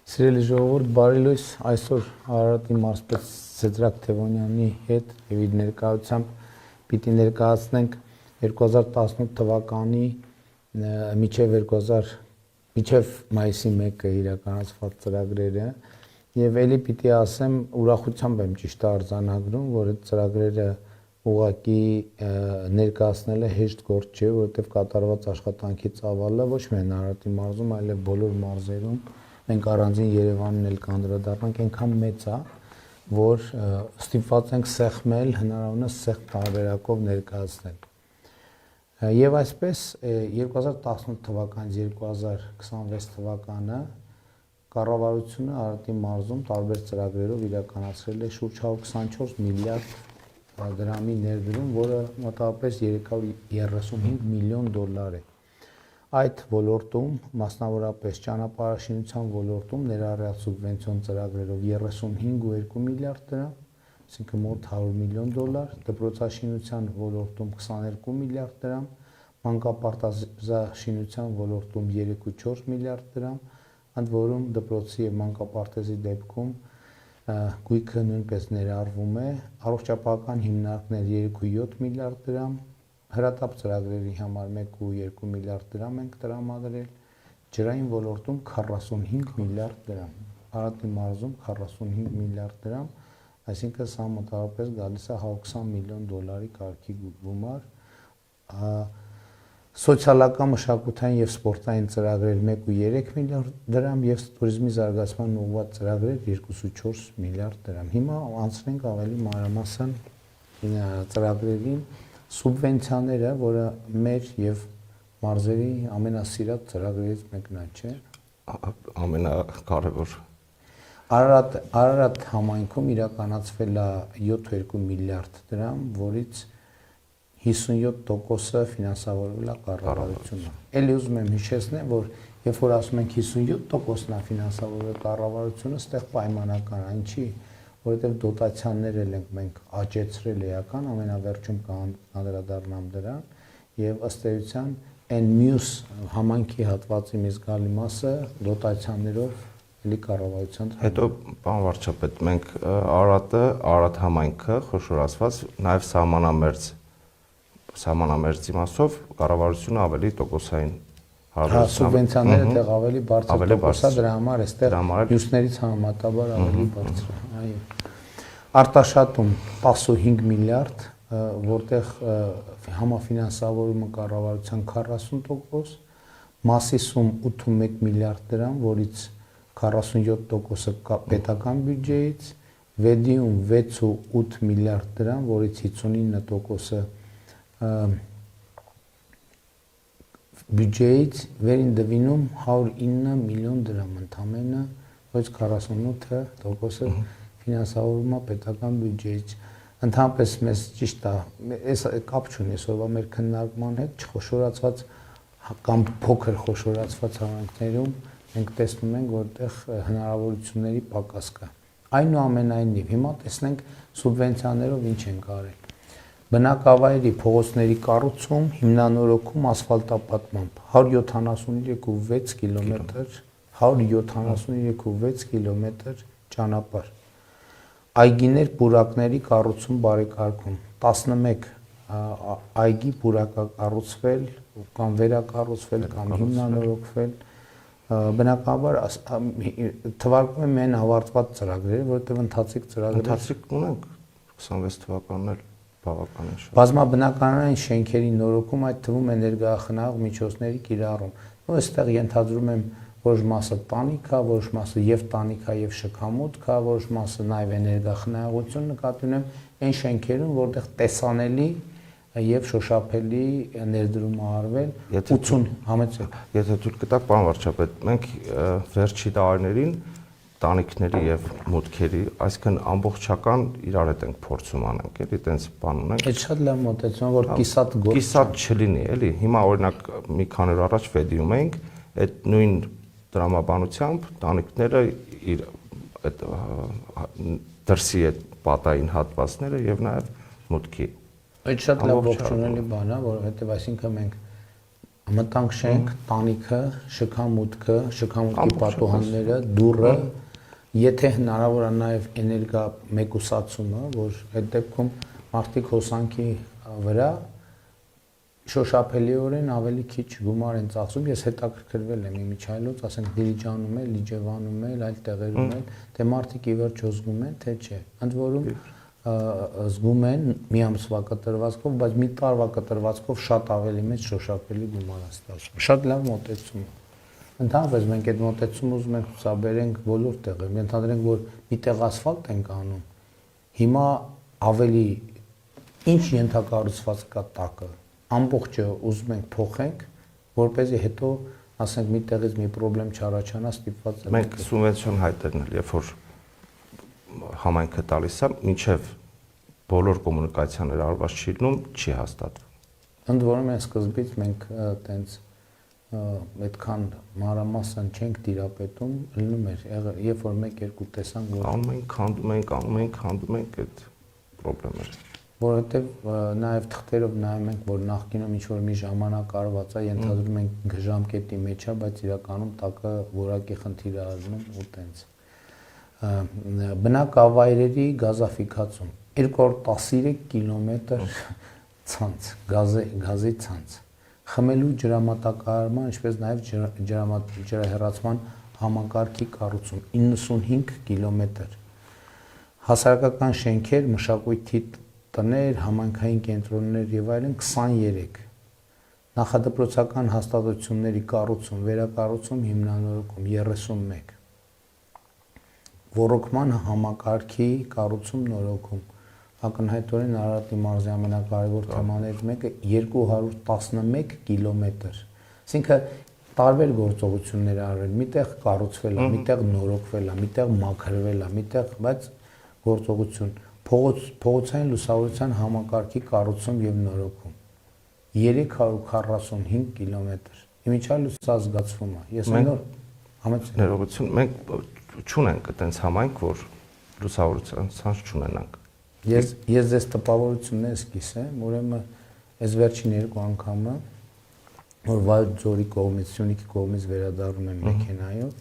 Սիրելի ժողովուրդ, բարի լույս, այսօր Արարատի մարզպետ Սեդրակ Թևոնյանի հետ եւ իր ներկայությամբ պիտի ներկայացնենք 2018 թվականի մինչև մայիսի 1-ը իրականացված ծրագրերը եւ ելի պիտի ասեմ ուրախությամբ եմ ճիշտ արձանագրում, որ այդ ծրագրերը ուղղակի ներկայացնելը հեշտ գործ չէ, որովհետեւ կատարված աշխատանքի ծավալը ոչ միայն Արարատի մարզում, այլև բոլոր մարզերում մենք առանձին Երևանն էլ կանդրադառնանք, այնքան մեծ է, որ ստիպված ենք սեղմել, հնարավորինս սեղմ տարբերակով ներկայացնել։ Եվ այսպես 2018 թվականից 2026 թվականը կառավարությունը Արարատի մարզում տարբեր ծրագրերով իրականացրել է շուրջ 124 միլիարդ դրամի ներդրում, որը մոտավորապես 335 միլիոն դոլար է։ Այդ ոլորտում, մասնավորապես ճանապարհաշինության ոլորտում ներառյալ սուբվենցիոն ծրագրերով 35.2 միլիարդ դրամ, այսինքն մոտ 100 միլիոն դոլար, դպրոցաշինության ոլորտում 22 միլիարդ դրամ, մանկապարտեզաշինության ոլորտում 3.4 միլիարդ դրամ, ընդ որում դպրոցի եւ մանկապարտեզի դեպքում գույքը նույնպես ներառվում է, առողջապահական հիմնարկներ 3.7 միլիարդ դրամ, հրատապ ծրագրերի համար 1.2 միլիարդ դրամ ենք տրամադրել, ջրային ոլորտում 45 միլիարդ դրամ, Արարատի մարզում 45 միլիարդ դրամ, այսինքն սա մոտավորապես գալիս է 120 միլիոն դոլարի կարգի գումար, սոցիալական, մշակութային եւ սպորտային ծրագրեր 1.3 միլիարդ դրամ եւ туриզմի զարգացման ուղղված ծրագրեր 2.4 միլիարդ դրամ։ Հիմա անցնենք ավելի մանրամասն ծրագրերին, սուբվենցիաները, որը մեր եւ մարզերի ամենասիրած ծրագրերից մեկն է, չէ՞։ Ամենակարևոր։ Արարատ համայնքում իրականացվել է 7.2 միլիարդ դրամ, որից 57%-ը ֆինանսավորվել է կառավարությունը։ Էլի ուզում եմ հիշեցնել, որ երբ որ ասում ենք 57%-ն է ֆինանսավորվել կառավարությունը, ստեղ պայմանական այն չի, որովհետև դոտացիաներ ենք մենք աճեցրել էական, ամենավերջում կանդրադառնամ դրան, եւ ըստ էության այն մյուս համայնքի հատվածի մի զգալի մասը դոտացիաներով էլի կառավարության։ Հետո պարոն վարչապետ, մենք Արարատ համայնքը խոշորացված նաեւ սահմանամերձ իմաստով կառավարությունը ավելի տոկոսային սուբվենցիաները այդտեղ ավելի բարձր տոկոսա, դրա համար այստեղ մյուսներից համեմատաբար ավելի բարձր է։ Այո։ Արտաշատում 15 միլիարդ, որտեղ համաֆինանսավորումը կառավարության 40%, Մասիսում 81 միլիարդ դրամ, որից 47%-ը պետական բյուջեից, Վեդիում 6.8 միլիարդ դրամ, որից 59%-ը բյուջեից, Վերին Դվինում 109 միլիոն դրամ ընդամենը, ոչ 48%-ը ֆինանսավորումը պետական բյուջեից։ Ընդհանրապես մեզ ճիշտ է, այս կապ չունի այսօրվա մեր քննարկման հետ, չխոշորացված կամ փոքր խոշորացված համայնքներում մենք տեսնում ենք, որտեղ հնարավորությունների պակաս կա։ Այնուամենայնիվ, հիմա տեսնենք սուբվենցիաներով ինչ են արել։ Բնակավայրի փողոցների կառուցում, հիմնանորոգում, ասֆալտապատմամբ 173.6 կիլոմետր ճանապարհ։ Այգիներ, պուրակների կառուցում, բարեկարգում 11 այգի պուրակ կառուցվել կամ վերակառուցվել կամ հիմնանորոգվել, բնականաբար թվարկվում է միայն ավարտված ծրագրերը, որովհետև ընթացիկ ունենք 26 թվականն էլ բավականին շատ։ Բազմաբնակարանային շենքերի նորոգում, այդ թվում էներգախնայող միջոցների կիրառում։ Ու այստեղ ենթադրում եմ որոշ մասը տանիք է, որոշ մասը եւ տանիք է եւ շքամուտք է, որոշ մասը նաեւ էներգախնայողություն նկատի ունեմ այն շենքերում, որտեղ տեսանելի եւ շոշափելի ներդրում է արվել 80 համեցեք։ Եթե դուք կտաք, պարոն վարչապետ, մենք վերջի տարիներին տանիքների եւ մուտքերի, այսինքն ամբողջական իրար հետ ենք փորձում անենք, էլի, այտենց բան ունենք։ Այդ շատ լավ մոտեցում, որ կիսատ չլինի, էլի։ Հիմա օրինակ մի քանի օր առաջ Վեդիում էինք, այդ նույն դրամաբանությամբ տանիքները իր այդ դրսի այդ պատային հատվածները եւ նաեւ մուտքի։ Այդ շատ լավ ողջունելի բան է, որովհետեւ այսինքն մենք մտանք շենք, տանիքը, շքամուտքի պատուհանները, դուռը, եթե հնարավոր է նաև էներգա մեկուսացումը, որ այդ դեպքում մարդիկ հոսանքի վրա շոշափելիորեն ավելի քիչ գումար են ծախսում։ Ես հետաքրքրվել եմ իմիջայլոց, ասենք Դիլիջանում էլ, Լիջևանում էլ, այլ տեղերում էլ, թե մարդիկ ի վերջո զգում են, թե չէ։ Ընդ որում զգում են մի ամսվա կտրվածքով, բայց մի տարվա կտրվածքով շատ ավելի մեծ շոշափելի գումար է ստացվում։ Շատ լավ մոտեցում է։ Ընդհանրապես մենք այդ մոտեցումը ուզում ենք ցուցաբերենք բոլոր տեղերում։ Ենթադրենք, որ մի տեղ ասֆալտ ենք անում, հիմա ավելի ինչ ենթակառուցված կա տակը, ամբողջը ուզում ենք փոխենք, որպեսզի հետո ասենք մի տեղից մի խնդրեմ չառաջանա, ստիպված ենք։ Մենք սուբվենցիոն հայտերն էլ, երբ որ համայնքը տալիս է, մինչև բոլոր կոմունիկացիաները արված չի լինում, չի հաստատվում։ Ընդ որում այն սկզբից մենք տենց այդքան մանրամասն չենք տիրապետում, լինում էր, երբ որ 1-2 տեսանք, որ անում ենք, քանդում ենք այդ խնդիրները։ Որովհետև նաև թղթերով նայում ենք, որ նախկինում ինչ-որ մի ժամանակ արված է, ենթադրում ենք ժամկետի մեջ է, բայց իրականում տակը որակի խնդիր է արնում ու տենց։ Բնակավայրերի գազաֆիկացում 213 կիլոմետր ցանց, գազի ցանց, խմելու ջրամատակարարման, ինչպես նաև ջրահեռացման համակարգի կառուցում 95 կիլոմետր, հասարակական շենքեր, մշակույթի տներ, համայնքային կենտրոններ եւ այլն 23, նախադպրոցական հաստատությունների կառուցում, վերակառուցում, հիմնանորոգում 31, ոռոգման համակարգի կառուցում, նորոգում, ակնհայտորեն Արարատի մարզի ամենակարևոր թեմաներից մեկը 211 կիլոմետր, այսինքն տարբեր գործողություններ արվել, միտեղ կառուցվել է, միտեղ նորոգվել է, միտեղ մաքրվել է, միտեղ, բայց գործողություն փողոցային լուսավորության համակարգի կառուցում եւ նորոգում 345 կիլոմետր։ Իմիջիայլոց սա զգացվում է։ Ես նոր համեցեք ներողություն, մենք չունենք այտենց համայնք, որ լուսավորության ցանց չունենանք։ Ես ձեզ տպավորություններս կիսեմ, ուրեմն այս վերջին 2 անգամը որ Վայոց-Ձորի կողմից, Սյունիքի կողմից վերադառնում եմ մեքենայով,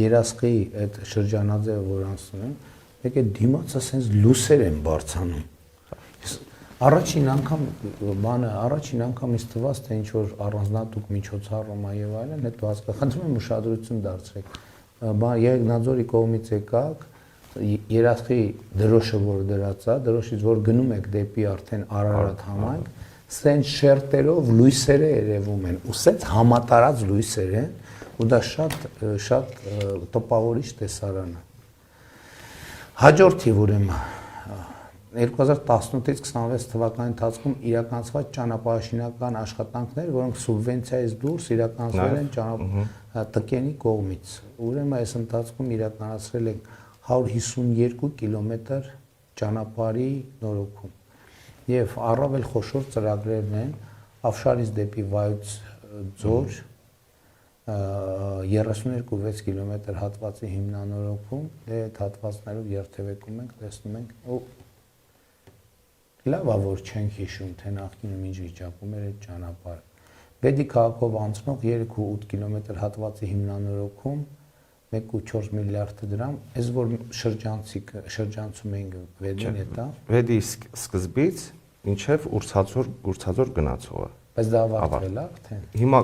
Երասխի այդ շրջանաձևը որ անցնում եմ, եկե դիմացը sense լուսեր են բարձանում։ Առաջին անգամ ինձ թվաց, թե ինչ որ առանձնատուկ միջոցառում է եւ այլն, հետո հասկացա, եմ ուշադրություն դարձրեք։ Երգնաձորի կողմից եկաք, Երասխի դրոշը որ դրած է, դրոշից որ գնում եք դեպի արդեն Արարատ համայնք, sense շերտերով լույսերը երևում են, ու sense համատարած լույսեր են, ու դա շատ տպավորիչ տեսարան է։ Հաջորդի ուրեմն 2018-ից 26 թվականի ընթացքում իրականացված ճանապարհաշինական աշխատանքներ, որոնք սուբվենցիայից դուրս իրականացվել են ՏԿՆ-ի կողմից։ Ուրեմն այս ընթացքում իրականացրել ենք 152 կիլոմետր ճանապարհի նորոգում։ Եվ առավել խոշոր ծրագրերն են Ավշարից դեպի Վայոց Ձոր 32 կիլոմետր հատվածի հիմնանորոգում, այդ հատվածներով երթևեկում ենք, տեսնում ենք, լավ է որ չենք հիշում, թե նախկինում ինչ վիճակում էր այդ ճանապարհը։ Բեդի քաղաքով անցնող 3.8 կիլոմետր հատվածի հիմնանորոգում 1.4 միլիարդ դրամ, այս որ շրջանցում ենք Վեդին հետա։ Վեդի սկզբից մինչև Ուրցաձոր գնացողը։ Բայց դա ավարտվել է արդեն։ Հիմա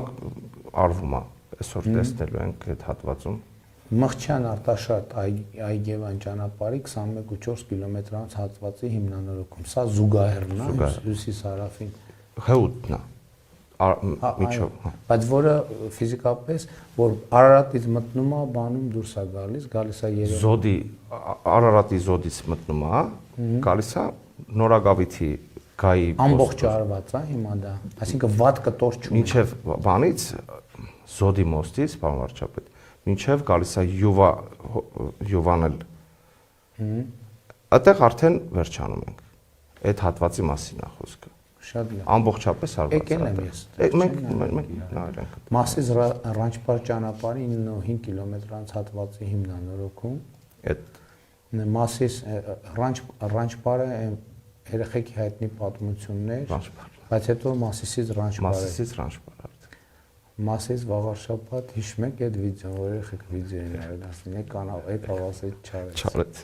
արվում է, այսօր տեսնելու ենք այդ հատվածում։ Մղջյան Արտաշատ Այգևան ճանապարհի 21.4 կիլոմետրանոց հատվածի հիմնանորոգում։ Սա զուգահեռն է Հյուսիս հարավին։ Հեուտն է։ Միջով։ Բայց որը ֆիզիկապես որ Արարատից մտնում է, բանում դուրս է գալիս է Երևան։ Զոդի Արարատի զոդից մտնում է, գալիս է Նորագավիթի գայի ամբողջ արված է հիմա դա։ Այսինքն վատ կտոր չունի։ Մինչև բանից Զոդի մոստից, պարոն վարչապետ, մինչև գալիս է Յուվանել։ Այդտեղ արդեն վերջանում ենք։ Այդ հատվածի մասին է խոսքը։ Շատ լավ։ Ամբողջապես արված է։ Եկել եմ ես։ Մենք նայել ենք։ Մասիս Ռանչպար ճանապարհի 9.5 կիլոմետրանոց հատվածի հիմնանորոգում։ Այդ Մասիս Ռանչպարը երեխեքի հայտնի պատմություններ, բայց հետո Մասիսից Ռանչպարը։ Մասիսից Ռանչպարը։ Մասից վաղարշաբաթ հիշում եք այդ վիդեոն, որ երեխեք վիդեո են արել, ասին եկավ ասեց չարեց։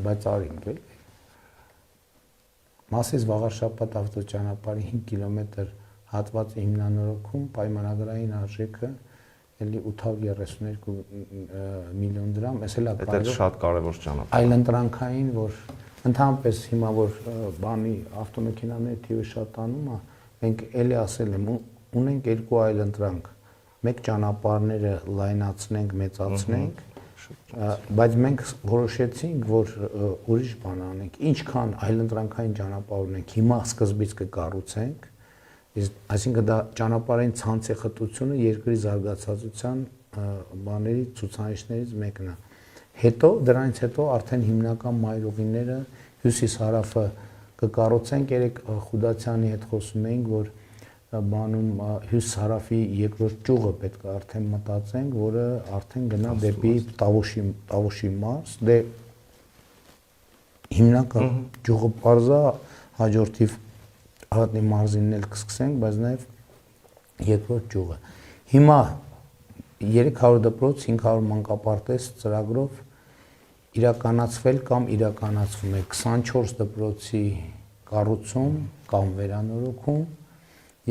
Բայց արինք էլի։ Մասից վաղարշաբաթ ավտոճանապարհի 5 կիլոմետր հատվածը հիմնանորոգում պայմանագրային արժեքը էլի 832 միլիոն դրամ, էս էլ է կարևոր։ Դա շատ կարևոր ճանապարհ։ Այլընտրանքային, որ ընդհանրապես հիմա որ բանի ավտոմեքենաների թիվը շատանում է, մենք էլի ասել եմ ունենք երկու այլընտրանք, մեկ ճանապարհները լայնացնենք, մեծացնենք, բայց մենք որոշեցինք, որ ուրիշ բան անենք, ինչքան այլընտրանքային ճանապարհ ունենք, հիմա սկզբից կկառուցենք, այսինքն դա ճանապարհային ցանցի խտությունը երկրի զարգացածության բաների ցուցանիշներից մեկն է։ Հետո դրանից հետո արդեն հիմնական մայրուղիները հյուսիս-հարավը կկառուցենք, երեք Խուդացյանի հետ խոսում էինք, որ բանում հյուսիս-հարավի երկրորդ ճյուղը պետք է արդեն մտածենք, որը արդեն գնա դեպի Տավուշի մարզ, դե հիմնական ճյուղը պարզա, հաջորդիվ Արատնի մարզինն էլ կսկսենք, բայց նաև երկրորդ ճյուղը։ Հիմա 300 դպրոց, 500 մանկապարտեզ ծրագրով իրականացվել կամ իրականացվում է 24 դպրոցի կառուցում կամ վերանորոգում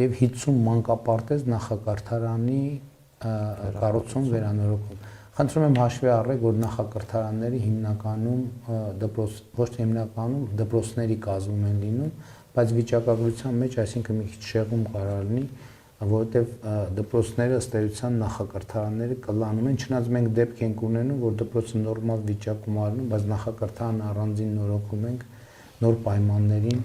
եւ 50 մանկապարտեզ նախակրթարանի կառուցում վերանորոգում։ Խնդրում եմ հաշվի առեք, որ նախակրթարանները հիմնականում ոչ թե հիմնականում դպրոցների կազմում են լինում, բայց վիճակագրության մեջ, այսինքն մի քիչ շեղում կարող լինի, որովհետև դպրոցները ըստ էության նախակրթարանները կլանում են, չնայած մենք դեպք ենք ունենում, որ դպրոցը նորմալ վիճակում առնում, բայց նախակրթարանը առանձին նորոգում ենք նոր պայմաններին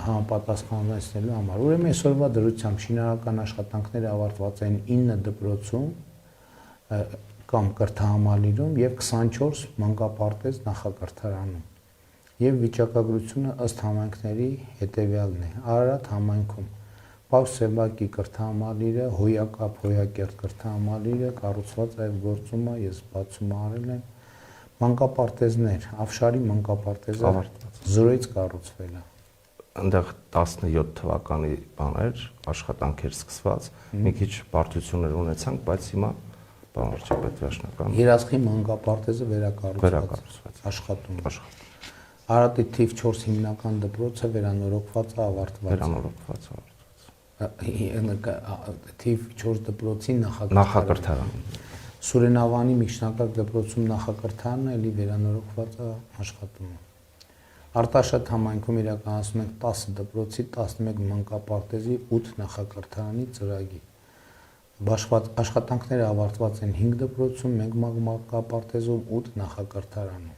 համապատասխանեցնելու համար։ Ուրեմն այսօրվա դրությամբ շինարարական աշխատանքները ավարտված են 9 դպրոցում կամ կրթահամալիրում եւ 24 մանկապարտեզ նախակրթարանում։ Եվ վիճակագրությունը ըստ համայնքների հետեւյալն է. Արարատ համայնքում Պարզ Սեբակի կրթահամալիրը, Հոյակապ Հոյակերտ կրթահամալիրը կառուցված է եւ գործում է, ես բացում արել եմ։ Մանկապարտեզներ, Ավշարի մանկապարտեզը 0-ից կառուցվել է։ Այնտեղ 17 թվականի բաներ, աշխատանքեր սկսված, մի քիչ բարդություններ ունեցանք, բայց հիմա բան վարչապետ վերջնական Երասխի մանկապարտեզը վերակառուցված աշխատում է։ Արատի թիվ 4 հիմնական դպրոցը վերանորոգված է, ավարտված թիվ 4 դպրոցի նախակրթարան։ Սուրենավանի միջնակարգ դպրոցում նախակրթարանն էլի վերանորոգված է, աշխատում է։ Արտաշատ համայնքում իրականացնում ենք 10 դպրոցի, 11 մանկապարտեզի, 8 նախակրթարանի ծրագիր։ Աշխատանքները ավարտված են 5 դպրոցում, 1 մանկապարտեզում, 8 նախակրթարանում։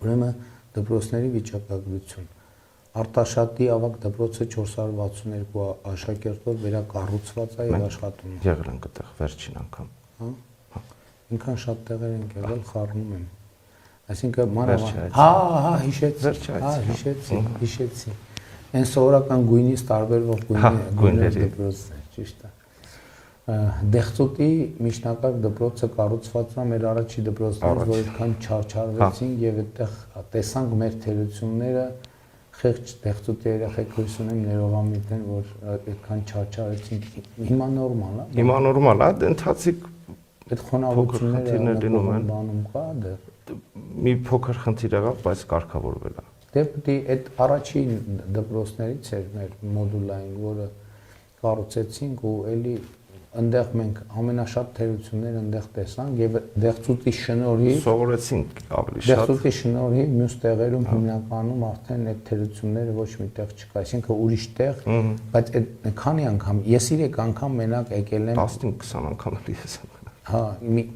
Ուրեմն դպրոցների վիճակագրություն։ Արտաշատի ավագ դպրոցը 462 աշակերտով վերակառուցված է եւ աշխատում է։ Եղել ենք այդտեղ վերջին անգամ։ Հա։ Ինքան շատ տեղեր ենք եղել, խառնում եմ։ Այսինքն հիշեցի։ Այն սովորական գույնից տարբերվող գույների դպրոցներ, ճիշտ է։ Դեղծուտի միջնակարգ դպրոցը կառուցված է մեր առաջի դպրոցներից, որ այդքան չարչարվեցին եւ այդտեղ տեսանք մեր թերությունները, խեղճ դեղծուտի երեխեք հույս ունեմ ներողամիտ են, որ այդքան չարչարեցին։ Հիմա նորմալ է։ Հիմա նորմալ է, ընթացիկ այդ խոնավությունները լինում են բանում կա դեռ։ Մի փոքր խնդիր եղավ, բայց կարգավորվել է։ Դե պետք է այդ առաջին դպրոցներից էր մեր մոդուլային, որը կառուցեցինք ու էլի այնտեղ մենք ամենաշատ թերությունները այնտեղ տեսանք եւ դեղծուտի շնորհիվ սովորեցինք ավելի շատ։ Դեղծուտի շնորհիվ մյուս տեղերում հիմնականում արդեն այդ թերությունները ոչ մի տեղ չկա, այսինքն ուրիշ տեղ, բայց այդ քանի անգամ ես 3 անգամ մենակ եկել եմ 15-20 անգամ էլի ես անգամ։ Հա,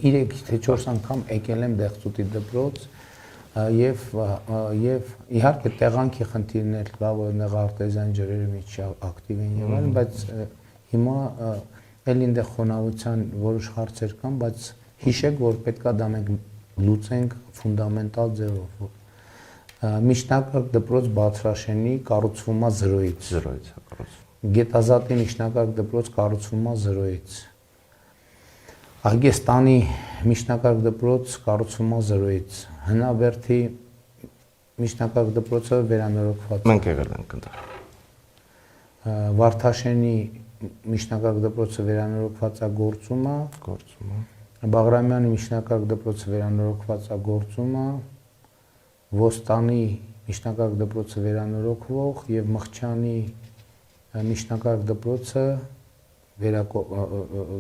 3 թե 4 անգամ եկել եմ դեղծուտի դպրոց եւ իհարկե տեղանքի խնդիրներ կա, որ նեղ արտեզյան ջրերը մի քիչ ակտիվ են եղել, բայց հիմա էլ ինձ խոնավության որոշ հարցեր կան, բայց հիշեք, որ պետքա դա մենք լուծենք ֆունդամենտալ ձևով։ Միջնակարգ դպրոց Բացրաշենի կառուցվում է 0-ից։ 0-ից է կառուցվում։ Գետազատի միջնակարգ դպրոց կառուցվում է 0-ից։ Ագեստանի միջնակարգ դպրոց կառուցվում է 0-ից։ Հնաբերդի միջնակարգ դպրոցը վերանորոգված։ Մենք եղել ենք այնտեղ։ Վարդաշենի միջնակարգ դպրոցը վերանորոգված է գործում է, Բաղրամյանի միջնակարգ դպրոցը վերանորոգված է գործում է, Ոստանի միջնակարգ դպրոցը վերանորոգվող եւ Մխչյանի միջնակարգ դպրոցը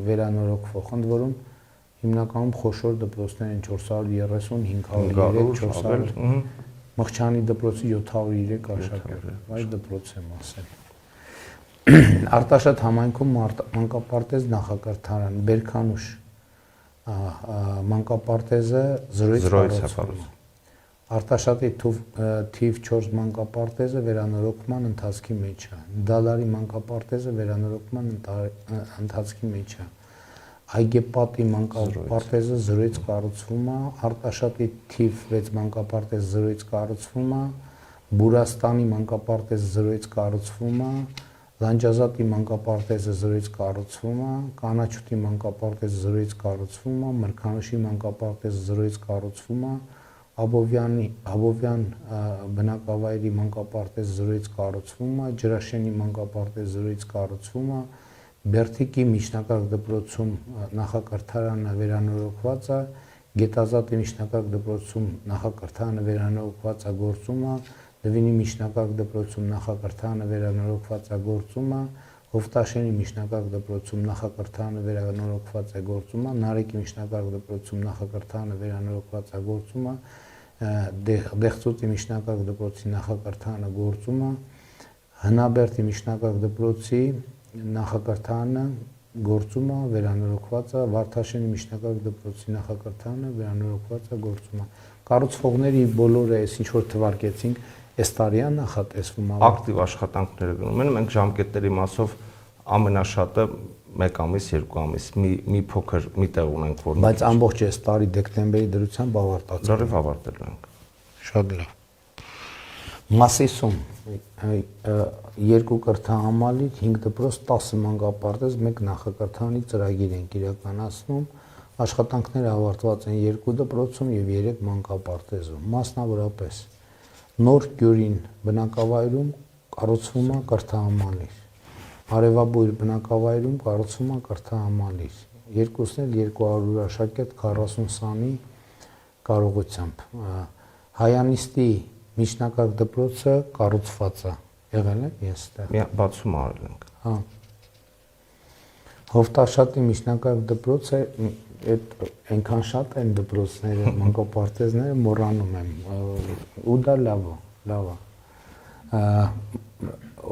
վերանորոգվող, ընդ որում հիմնականում խոշոր դպրոցներ են 430, 503, 400, Մխչյանի դպրոցը 703 աշակերտ, այս դպրոց եմ ասել։ Արտաշատ համայնքում մանկապարտեզ նախակրթարան, Բերքանուշ մանկապարտեզը 0-ից կառուցվում է։ Արտաշատի թիվ 4 մանկապարտեզը վերանորոգման ընթացքի մեջ է։ Դալարի մանկապարտեզը վերանորոգման ընթացքի մեջ է։ Այգեպատի մանկապարտեզը 0-ից կառուցվում է, Արտաշատի թիվ 6 մանկապարտեզը 0-ից կառուցվում է, Բուրաստանի մանկապարտեզը 0-ից կառուցվում է, Լանջազատի մանկապարտեզը 0-ից կառուցվում է, Կանաչուտի մանկապարտեզը 0-ից կառուցվում է, Մրգանուշի մանկապարտեզը 0-ից կառուցվում է, Աբովյան բնակավայրի մանկապարտեզը 0-ից կառուցվում է, Ջրաշենի մանկապարտեզը 0-ից կառուցվում է, Բերթիկի միջնակարգ դպրոցում նախակրթարանը վերանորոգված է, Գետազատի միջնակարգ դպրոցում նախակրթարանը վերանորոգված է գործում է, Լևինի միջնակարգ դպրոցում նախակրթարանը վերանորոգված է գործում է, Հովտաշենի միջնակարգ դպրոցում նախակրթարանը վերանորոգված է գործում է, Նարեկի միջնակարգ դպրոցում նախակրթարանը վերանորոգված է գործում է, Դեղծուտի միջնակարգ դպրոցի նախակրթարանը գործում է, Հնաբերդի միջնակարգ դպրոցի նախակրթարանը գործում է, վերանորոգված է, Վարդաշենի միջնակարգ դպրոցի նախակրթարանը վերանորոգված է գործում է։ Կառուցողների բոլորը այս ինչ որ թվարկեցինք, այս տարի է նախատեսվում է ակտիվ աշխատանքները գնում են, մենք ժամկետների մասով ամենաշատը 1 ամիս, 2 ամիս մի փոքր մի տեղ ունենք, որ բայց ամբողջ այս տարի դեկտեմբերի դրությամբ ավարտած լրիվ ավարտել ենք։ Շատ լավ։ Մասիսում 2 կրթահամալիր, 5 դպրոց, 10 մանկապարտեզ, 1 նախակրթարանի ծրագիր ենք իրականացնում։ Աշխատանքները ավարտված են 2 դպրոցում եւ 3 մանկապարտեզում։ Մասնավորապես Նոր Գյուրին բնակավայրում կառուցվում է կրթահամալիր։ Արևաբույր բնակավայրում կառուցվում է կրթահամալիր։ Երկուսն էլ 200 աշակերտ 40 սանի կարողությամբ։ Հայանիստի միջնակարգ դպրոցը կառուցված է։ Եղել է ես այդտեղ։ Մի բացում արել ենք։ Հա։ Հովտաշատի միջնակարգ դպրոցը այդ այնքան շատ են դպրոցները, մանկապարտեզները մոռանում եմ։ Ու դա լավ է։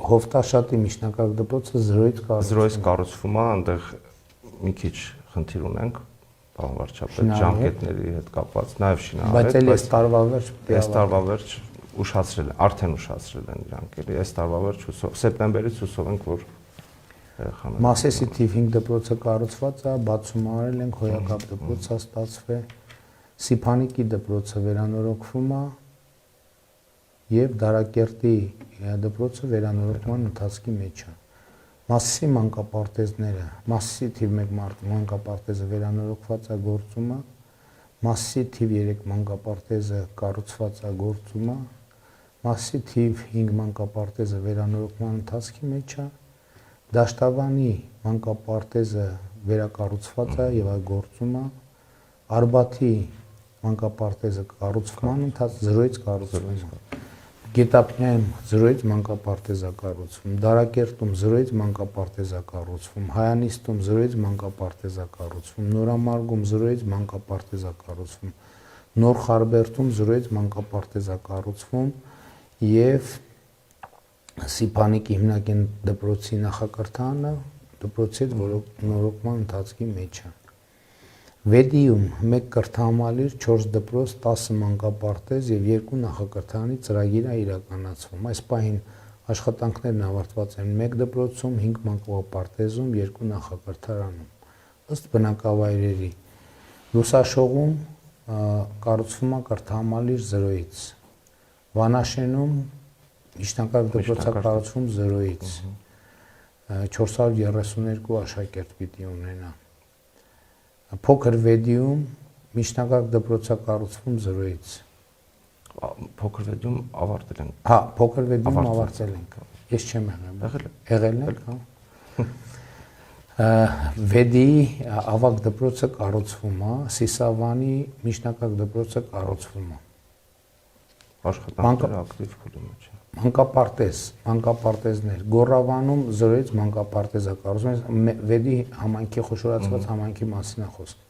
Հովտաշատի միջնակարգ դպրոցը 0-ից կառուցվում է, այնտեղ մի քիչ խնդիր ունենք, պարոն վարչապետ, ժամկետների հետ կապված, նաև շինարարել, բայց այս տարվա վերջ ուշացրել են, արդեն ուշացրել են իրանք, էլի այս տարվա վերջ սեպտեմբերից հուսով ենք, որ Մասեսի թիվ 5 դպրոցը կառուցված է, բացում արել ենք, հոյակապ դպրոցը ստացվել, Սիփանիկի դպրոցը վերանորոգվում է եւ Դարակերտի դպրոցը վերանորոգման ընթացքի մեջ է։ Մասիսի մանկապարտեզները, Մասիսի թիվ 1 մանկապարտեզը վերանորոգված է գործում է, Մասիսի թիվ 3 մանկապարտեզը կառուցված է գործում է, Մասիսի թիվ 5 մանկապարտեզը վերանորոգման ընթացքի մեջ է, Դաշտավանի մանկապարտեզը վերակառուցված է եւ գործում է, Արբաթի մանկապարտեզը կառուցման ընթացքում 0-ից կառուցվում է, Գետապնյայում 0-ից մանկապարտեզ է կառուցվում, Դարակերտում 0-ից մանկապարտեզ է կառուցվում, Հայանիստում 0-ից մանկապարտեզ է կառուցվում, Նորամարգում 0-ից մանկապարտեզ է կառուցվում, Նոր Խարբերդում 0-ից մանկապարտեզ է կառուցվում եւ Սիփանիկի հիմնական դպրոցի նախակրթարանը դպրոցի նորոգման ընթացքի մեջ է։ Վեդիում 1 կրթահամալիր, 4 դպրոց, 10 մանկապարտեզ եւ 2 նախակրթարանի ծրագիր է իրականացվում։ Այս պահին աշխատանքներն ավարտված են 1 դպրոցում, 5 մանկապարտեզում, 2 նախակրթարանում։ Ըստ բնակավայրերի Լուսաշողում կառուցվում է կրթահամալիր 0-ից։ Վանաշենում միջնակարգ դպրոցը կառուցվում 0-ից 432 աշակերտ պիտի ունենա։ Փոքր Վեդիում միջնակարգ դպրոցը կառուցվում 0-ից։ Փոքր Վեդիում ավարտել ենք։ Հա, Փոքր Վեդիում ավարտել ենք։ Ես չեմ եղել։ Եղել եք, հա։ Վեդի ավագ դպրոցը կառուցվում է, Սիսավանի միջնակարգ դպրոցը կառուցվում է։ Աշխատանքները ակտիվ փուլի մեջ են։ Մանկապարտեզներ, Գոռավանում 0-ից մանկապարտեզը կառուցվում է, Վեդի համայնքի խոշորացված համայնքի մասին է խոսքը։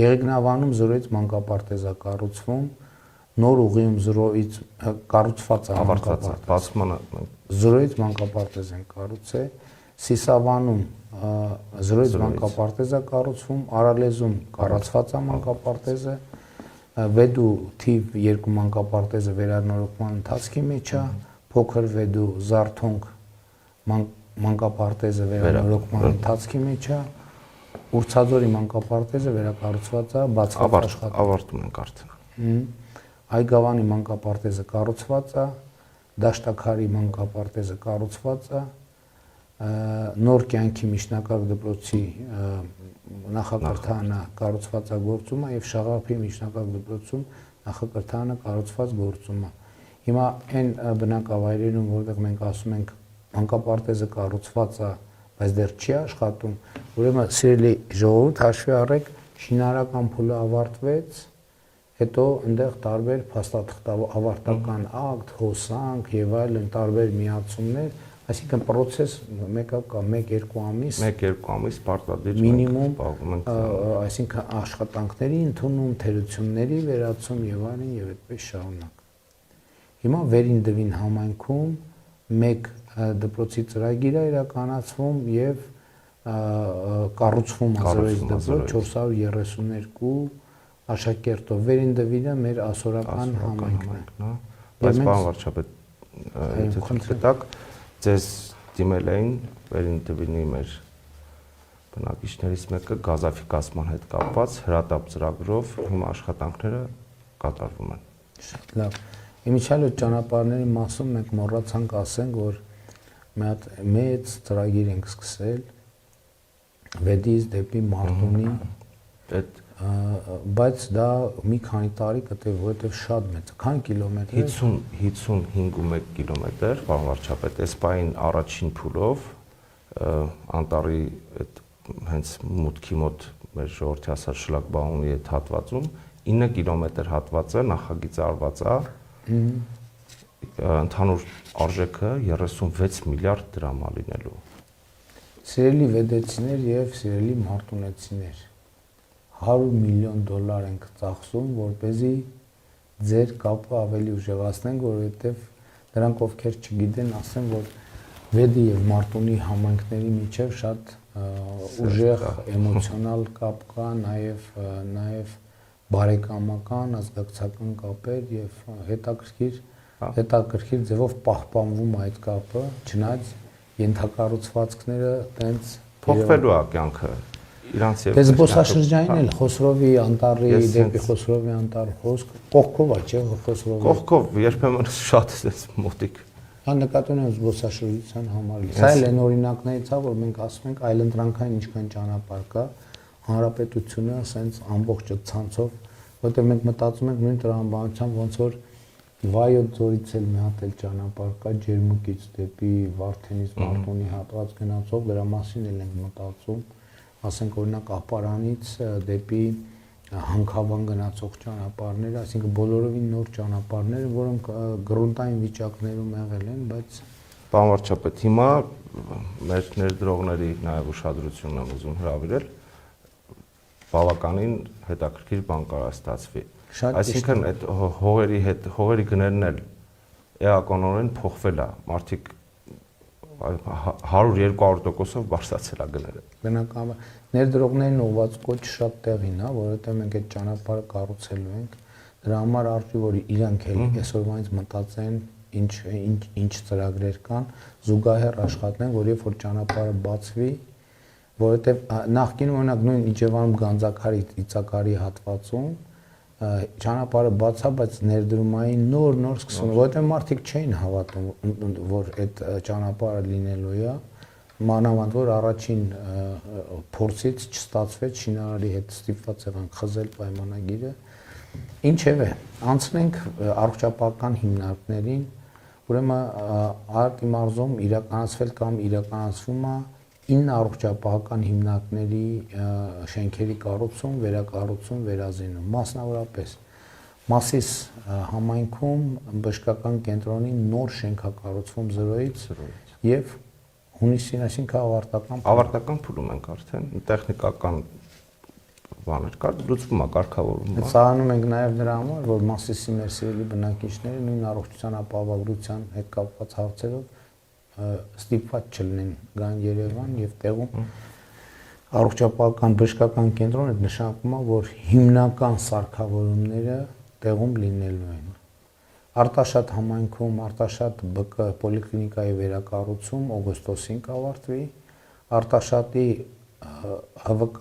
Եղեգնավանում 0-ից մանկապարտեզը կառուցվում, Նոր ուղիում 0-ից կառուցված է բացմանը 0-ից մանկապարտեզ են կառուցել, Սիսավանում 0-ից մանկապարտեզ է կառուցվում, Արալեզում կառուցված է մանկապարտեզը, Վեդու թիվ 2 մանկապարտեզը վերանորոգման ընթացքի մեջ է, Փոքր Վեդու Զարթոնք մանկապարտեզը վերանորոգման ընթացքի մեջ է, Ուրցաձորի մանկապարտեզը վերակառուցված է, բացված աշխատանք ավարտում ենք արդեն։ Այգավանի մանկապարտեզը կառուցված է, Դաշտաքարի մանկապարտեզը կառուցված է, Նոր կյանքի միջնակարգ դպրոցի նախակրթարանը կառուցված է գործում է եւ Շաղարփի միջնակարգ դպրոցում նախակրթարանը կառուցված գործում է։ Հիմա այն բնակավայրերում, որտեղ մենք ասում ենք մանկապարտեզը կառուցված է, բայց դեռ չի աշխատում, ուրեմն սիրելի ժողովուրդ, հաշվի առեք, շինարարական փուլը ավարտվեց, հետո այնտեղ տարբեր փաստաթղթավարտական ակտ, հոսանք եւ այլն տարբեր միացումներ, այսինքն process մեկը կա 1-2 ամիս, 1-2 ամիս պարտադիր մինիմում, մենք այսինքն աշխատանքների ընդունում, թերությունների վերացում եւ այլն եւ այդպես շարունակ։ Հիմա վերին դվին համայնքում 1 դպրոցի ծրագիր է իրականացվում եւ կառուցվում է 0-ից դպրոց 432 աշակերտով, վերին դվինը մեր ասորական համայնքն է։ Բայց պարոն վարչապետ, եթե թույլ տաք, ձեզ դիմել էին վերին դվինի մեր բնակիչներից մեկը գազաֆիկացման հետ կապված հրատապ ծրագրով հիմա աշխատանքները կատարվում են։ Շատ լավ։ Իմիջիալ այդ ճանապարհների մասում մենք մոռացանք ասենք, որ մի հատ մեծ ծրագիր ենք սկսել Վեդից դեպի Մարտունի, բայց դա մի քանի տարի կտե, որովհետև շատ մեծ է, քանի կիլոմետր է։ 55 կիլոմետր, պարոն վարչապետ, այս պահին առաջին փուլով անտառի այդ հենց մուտքի մոտ մեր ժողովրդի ասած շլագբաումի այդ հատվածում 9 կիլոմետր հատվածը նախագիծը արված է, ընդհանուր արժեքը 36 միլիարդ դրամ է լինելու։ Սիրելի վեդեցիներ եւ սիրելի մարտունեցիներ, $100 միլիոն ենք ծախսում, որպեսզի ձեր կապը ավելի ուժեղացնենք, որովհետև դրանք ովքեր չգիտեն, ասեմ, որ Վեդի եւ Մարտունի համայնքների միջև շատ ուժեղ էմոցիոնալ կապ կա, նաեւ բարեկամական, ազգակցական կապեր եւ հետաքրքիր ձևով պահպանվում է այդ կապը, չնայած ենթակառուցվածքները տենց փոխվելու է կյանքը։ Դες զբոսաշրջային էլ Խոսրովի անտառի դեպի Խոսրովի անտառ խոսք կողքով է, չէ՞, Խոսրովի։ Կողքով երբեմն շատ էս մոտիկ։ Նկատում եմ զբոսաշրջության համար։ Սա էլ այն օրինակներից է, որ մենք ասում ենք այլընտրանքային ինչքան ճանապարհ կա, հանրապետությունը ասենց ամբողջ ցանցով, որտեղ մենք մտածում ենք նույն տրամաբանությամբ ոնց որ Վայոց ձորից էլ մի հատ էլ ճանապարհ կա Ջերմուկից դեպի Վարդենից Մարտունի հատված գնացող, դրա մասին էլ ենք մտածում։ Ասենք օրինակ ապարանից դեպի Հանքավան գնացող ճանապարհները, այսինքն բոլորովին նոր ճանապարհներ, որոնք գրունտային վիճակներում եղել են, բայց պարոն վարչապետ, հիմա մեր ներդրողների նաև ուշադրությունն եմ ուզում հրավիրել, բավականին հետաքրքիր բան կարող ստացվի։ Այսինքն այդ հողերի գներն էլ էականորեն փոխվել է, մարդիկ 100-200%-ով բարձրացել է գները։ Բնականաբար ներդրողներին ուղղված կոչ շատ տեղին է, որովհետև մենք այդ ճանապարհը կառուցելու ենք։ Դրա համար արժի որ իրանք էլ այսօրվանից մտածեն ինչ ծրագրեր կան, զուգահեռ աշխատեն, որ երբ որ ճանապարհը բացվի, որովհետև նախկինում օրինակ նույն Իջևանում Գանձակարի Իցակարի հատվածում ճանապարհը բացա, բայց ներդրումային նոր սկսում, որովհետև մարդիկ չէին հավատում, որ այդ ճանապարհը լինելու է, մանավանդ որ առաջին փորձից չստացվեց շինարարի հետ ստիպված եղանք խզել պայմանագիրը։ Ինչևէ, անցնենք առողջապահական հիմնարկներին, ուրեմն Արարատի մարզում իրականացվել կամ իրականացվում է 9 առողջապահական հիմնարկների շենքերի կառուցում, վերակառուցում, վերազինում, մասնավորապես Մասիս համայնքում բժշկական կենտրոնի նոր շենք է կառուցվում 0-ից եւ հունիսին, այսինքն ավարտական փուլում ենք արդեն, տեխնիկական բաներ կար, լուծվում է, կարգավորվում է։ Սահանում ենք նաեւ նրա համար, որ Մասիսի մեր սիրելի բնակիչները նույն առողջության ապահովագրության հետ կապված հարցերով ստիպված չլինեն գան Երևան եւ տեղում առողջապահական բժշկական կենտրոնը նշանակում է, որ հիմնական սարքավորումները տեղում լինելու են։ Արտաշատ համայնքում Արտաշատ ԲԿ պոլիկլինիկայի վերակառուցում օգոստոսին կավարտվի, Արտաշատի ՀՎԿ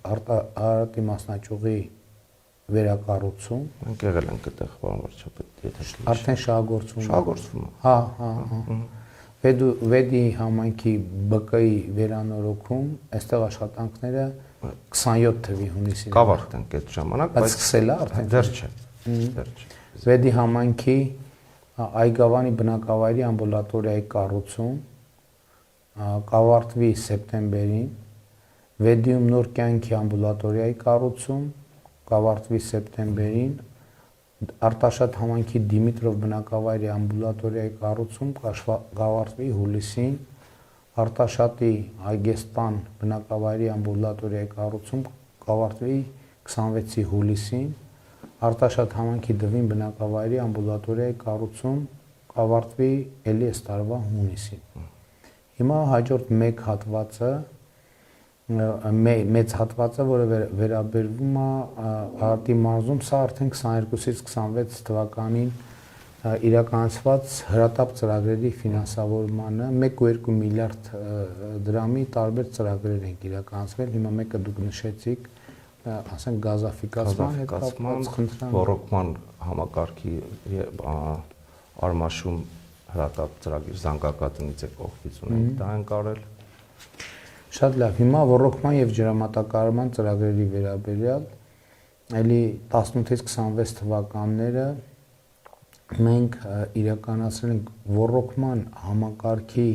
Արարատի մասնաճյուղի վերակառուցում։ Մենք եղել ենք այդտեղ, պարոն վարչապետ, եթե արդեն շահագործվում է։ Հա։ Վեդի համայնքի ԲԿ-ի վերանորոգում, այստեղ աշխատանքները 27 թվի հունիսին կավարտենք այդ ժամանակ, բայց սկսել է արդեն դեռ չէ։ Վեդի համայնքի Այգավանի բնակավայրի ամբուլատորիայի կառուցում կավարտվի սեպտեմբերին, Վեդիում նոր կյանքի ամբուլատորիայի կառուցում կավարտվի սեպտեմբերին, Արտաշատ համայնքի Դիմիտրով բնակավայրի ամբուլատորիայի կառուցում կավարտվի հուլիսին, Արտաշատի Այգեստան բնակավայրի ամբուլատորիայի կառուցում կավարտվի 26-ի հուլիսին, Արտաշատ համայնքի Դվին բնակավայրի ամբուլատորիայի կառուցում կավարտվի էլի այս տարվա հունիսին։ Հիմա հաջորդ մեկ հատվածը մեծ հատվածը, որը վերաբերվում է Արարատի մարզում, սա արդեն 22-ից 26 թվականին իրականացված հրատապ ծրագրերի ֆինանսավորմանը 1.2 միլիարդ դրամի տարբեր ծրագրեր են իրականացվել։ Հիմա մեկը դուք նշեցիք, ասենք գազաֆիկացման հետ կապված խնդրան, ռոռոկման համակարգի արմաշում հրատապ ծրագիր զանգակատնից է կողքից ունենք, դա են կարել։ Շատ լավ, հիմա ռոռոկման եւ ջրամատակարարման ծրագրերի վերաբերյալ ելի 18-ից 26 թվականները մենք իրականացրել ենք ռոռոկման համակարգի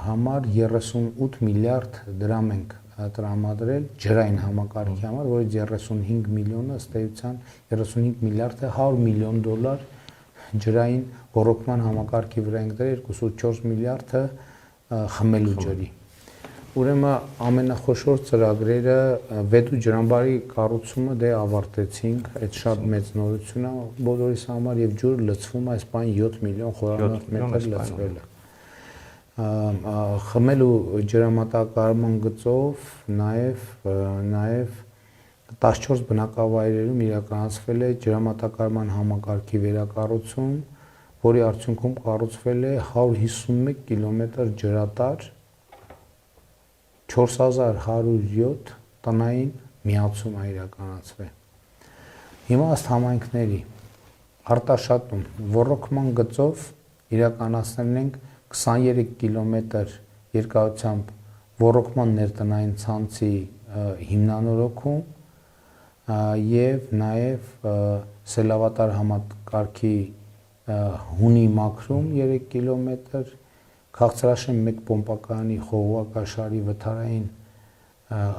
համար 38 միլիարդ դրամ ենք տրամադրել ջրային համակարգի համար, որից 35 միլիոնը ըստ էության 35 միլիարդը 100 միլիոն դոլար ջրային ռոռոկման համակարգի վրա ենք դրել, 2.4 միլիարդը խմելու ջրի։ Ուրեմն ամենախոշոր ծրագրերը Վեդու ջրամբարի կառուցումը դե ավարտեցինք, այդ շատ մեծ նորություն է բոլորիս համար եւ ջուրը լցվում է, այս բան 7 միլիոն խորանարդ լցվել է։ Խմելու ջրամատակարարման գծով նաեւ 14 բնակավայրերում իրականացվել է ջրամատակարարման համակարգի վերակառուցում, որի արդյունքում կառուցվել է 151 կիլոմետր ջրատար, 4107 տնային միացում է իրականացվել։ Հիմա ըստ համայնքների Արտաշատում ռոռոկման գծով իրականացնել ենք 23 կիլոմետր երկարությամբ ռոռոկման ներտնային ցանցի հիմնանորոգում եւ նաեւ սելավատար համակարգի հունի մաքրում 3 կիլոմետր, Քաղցրաշեն 1 պոմպակայանի խողովակաշարի վթարային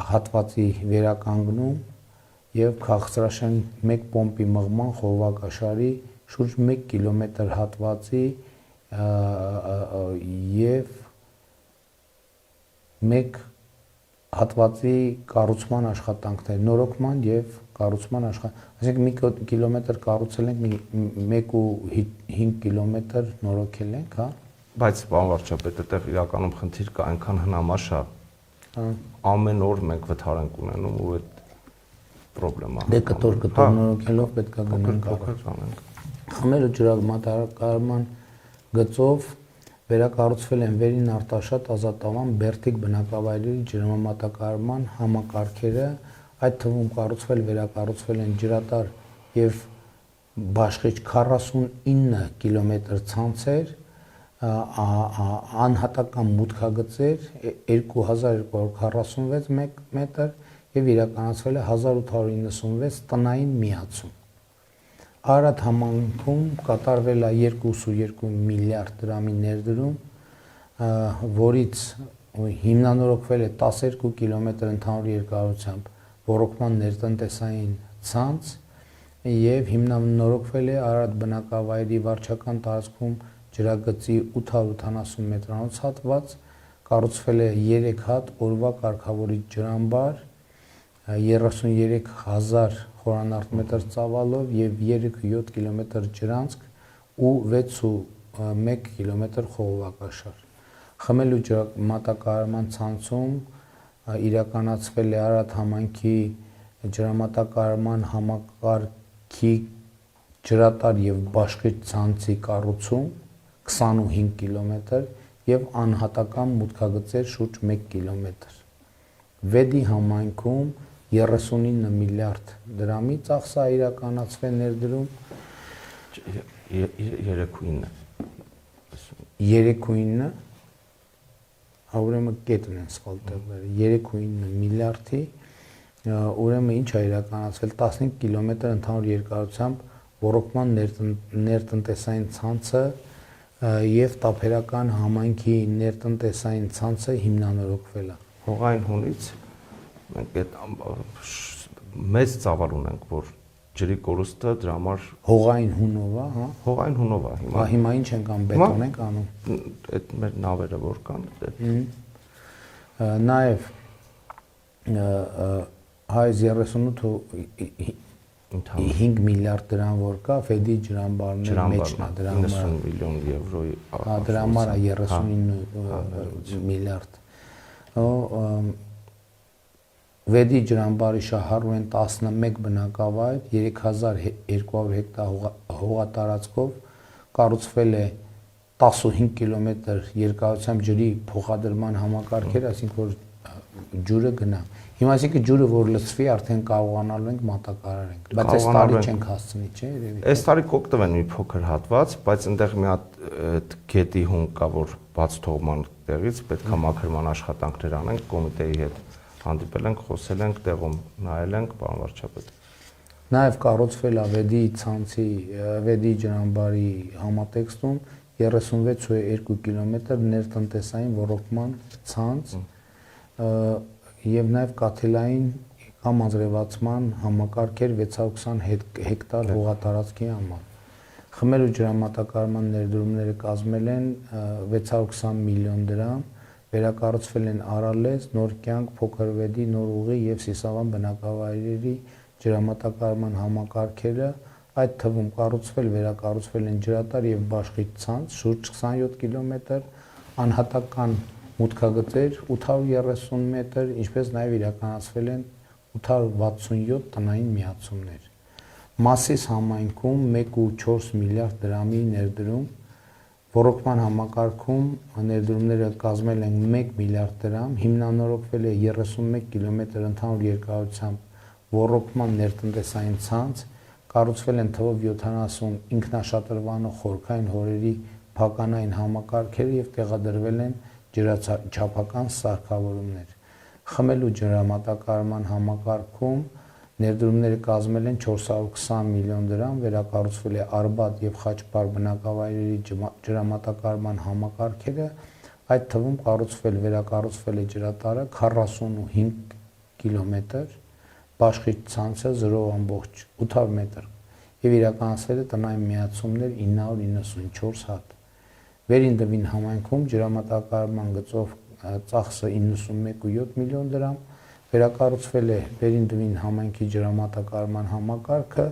հատվածի վերականգնում եւ Քաղցրաշեն 1 պոմպի մղման խողովակաշարի շուրջ 1 կիլոմետր հատվածի եւ 1 հատվածի կառուցման աշխատանքներ, նորոգման եւ կառուցման այսինքն 1 կիլոմետր կառուցել ենք, 1.5 կիլոմետր նորոգել ենք, հա։ Բայց պարոն վարչապետ, այդտեղ իրականում խնդիր կա, այնքան հնամաշ է։ Ամեն օր մենք վթար ենք ունենում ու այդ պրոբլեմա։ Դե կտոր նորոգելով պետք է գնանք առաջ։ Խմելու ջրամատակարարման գծով վերակառուցվել են Վերին Արտաշատ Ազատավան Բերտիկ բնակավայրերի ջրամատակարարման համակարգերը, այդ թվում վերակառուցվել են ջրատար եւ բաշխիչ 49 կիլոմետր ցանցեր, անհատական մուտքագծեր 2246 մետր եւ իրականացվել է 1896 տնային միացում։ Արարատ համայնքում կատարվել է 2.2 միլիարդ դրամի ներդրում, որից հիմնանորոգվել է 12 կիլոմետր ընդհանուր երկարությամբ ռոռոկման ներտնտեսային ցանց եւ հիմնանորոգվել է Արարատ բնակավայրի վարչական տարածքում ջրագծի 880 մետրանոց հատված, կառուցվել է 3 հատ օրվա կարգավորիչ ջրամբար 33000 խորանարդ ծավալով եւ 3.7 կիլոմետր ջրանցք ու 6.1 կիլոմետր խողովակաշար։ Խմելու ջրամատակարարման ցանցում իրականացվել է Արարատ համայնքի ջրամատակարարման համակարգի ջրատար եւ բաշխիչ ցանցի կառուցում 25 կիլոմետր եւ անհատական մուտքագծեր շուրջ 1 կիլոմետր։ Վեդի համայնքում 39 միլիարդ դրամի ծախսա իրականացվել ներդրում 3.9 ուրեմն կետն են սխալ տեղերը 3.9 միլիարդի ուրեմն ինչ է իրականացվել 15 կիլոմետր ընդհանուր երկարությամբ ռոռոկման ներտնտեսային ցանցը եւ Տափերական համայնքի ներտնտեսային ցանցը հիմնանորոգվել է։ Հողային հունից մենք այդ մեծ ծավալ ունենք, որ ջրի կորուստը դրա համար հողային հունով է, հա։ Հողային հունով է հիմա։ Հիմա ինչ ենք անում, բետոն ենք անում։ Այդ մեր նավերը որ կան, նաեւ հայ 38.5 միլիարդ դրամ որ կա, Ֆեդի ջրամբարների մեջն է, դրա 90 միլիոն եվրոյի։ Հա, դրա համար է 39 միլիարդ։ Վեդի ջրամբարի շահառու են 11 բնակավայր, 3200 հեկտար հողատարածքով, կառուցվել է 15 կիլոմետր երկարությամբ ջրի փոխադրման համակարգեր, այսինքն որ ջուրը գնա։ Հիմա այսինքն ջուրը որ լցվի, արդեն կարողանալու ենք մատակարարենք, բայց այս տարի չենք հասցնի, չէ՞, երևի։ Այս տարի կօգտվեն մի փոքր հատված, բայց այնտեղ մի հատ գետի հուն կա, որ բաց թողման տեղից պետք է մաքրման աշխատանքներ անենք կոմիտեի հետ։ Հանդիպել ենք, խոսել ենք, տեղում նայել ենք, պարոն վարչապետ։ Նաև կառուցվել է Վեդի ջրամբարի համատեքստում 36.2 կիլոմետր ներտնտեսային ռոռոկման ցանց եւ նաև կաթիլային կամ անձրևացման համակարգեր 620 հեկտար հողատարածքի համար։ Խմելու ջրամատակարարման ներդրումները կազմել են 620 միլիոն դրամ, վերակառուցվել են Արալես, Նոր կյանք, Փոքր Վեդի, Նոր ուղի եւ Սիսավան բնակավայրերի ջրամատակարարման համակարգերը, այդ թվում վերակառուցվել են ջրատար եւ բաշխիչ ցանց շուրջ 27 կիլոմետր, անհատական մուտքագծեր 830 մետր, ինչպես նաև իրականացվել են 867 տնային միացումներ։ Մասիս համայնքում 1.4 միլիարդ դրամի ներդրում, ռոռոկման համակարգում ներդրումները կազմել են 1 միլիարդ դրամ, հիմնանորոգվել է 31 կիլոմետր ընդհանուր երկարությամբ ռոռոկման ներտնտեսային ցանց, կառուցվել են թվով 70 ինքնաշատրվանող խորքային հորերի փականային համակարգերը եւ տեղադրվել են ջրաչափական սարքավորումներ։ Խմելու ջրամատակարարման համակարգում ներդրումները կազմել են 420 միլիոն դրամ, վերակառուցվել է Արբադ եւ Խաչբար բնակավայրերի ջրամատակարարման համակարգերը, այդ թվում վերակառուցվել է ջրատարը 45 կիլոմետր, բաշխիչ ցանցը 0.8 մետր եւ իրականացվել է տնային միացումներ 994 հատ։ Վերին համայնքում ջրամատակարարման գծով ծախսը 91.7 միլիոն դրամ, վերակառուցվել է Վերին համայնքի ջրամատակարարման համակարգը,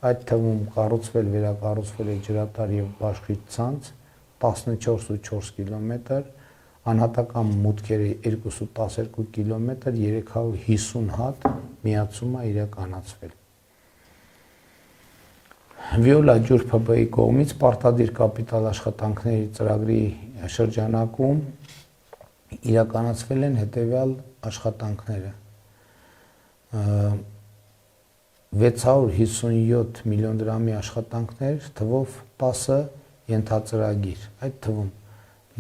այդ թվում վերակառուցվել է ջրատար եւ բաշխիչ ցանց 14.4 կիլոմետր, անհատական մուտքերը 212 կիլոմետր, 350 հատ միացում է իրականացվել։ Վիոլա ջուր ՓԲ-ի կողմից պարտադիր կապիտալ աշխատանքների ծրագրի շրջանակում իրականացվել են հետևյալ աշխատանքները 657 միլիոն դրամի աշխատանքներ, թվով 10 ենթածրագիր, այդ թվում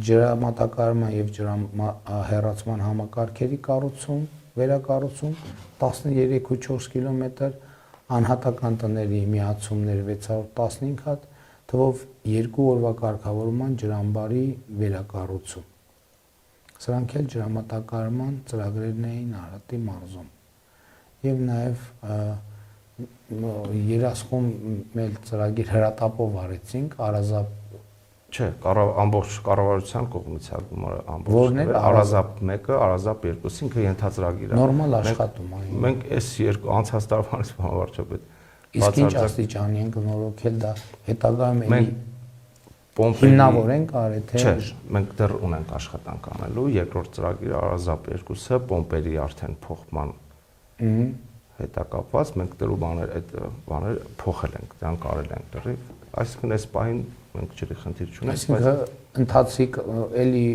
ջրամատակարարման եւ ջրահեռացման համակարգերի կառուցում, վերակառուցում 13.4 կիլոմետր, անհատական տների միացումներ 615 հատ, թվով 2 օրվա կարգավորման ջրամբարի վերակառուցում։ Սրանք էլ ջրամատակարարման ծրագրերն էին Արարատի մարզում։ Եվ նաև երասխում մեր ծրագիր հրատապով արեցինք Արազապ Չէ, ամբողջ կառավարության կողմից է ամբողջ։ Որն էր Արազապ 1-ը, Արազապ 2-ը ինքը ենթածրագիր է։ Նորմալ աշխատում է։ Մենք այս երկու անցած տարվանից վարչապետ Իսկ ինչ աստիճանի ենք նորոգել դա հետագայում էլի պոմպերի հիմնավորենք արել թե Չէ, մենք դեռ ունենք աշխատանք անելու, երկրորդ ծրագիրը Արազապ 2-ը պոմպերի արդեն փոխման հետ է կապված, մենք դեռ բաներ այդ բաներ փոխել ենք, դրանք արել ենք դեռ։ Այսինքն այս պահին մենք ջրի խնդիր չունենք, բայց ընթացիկ էլի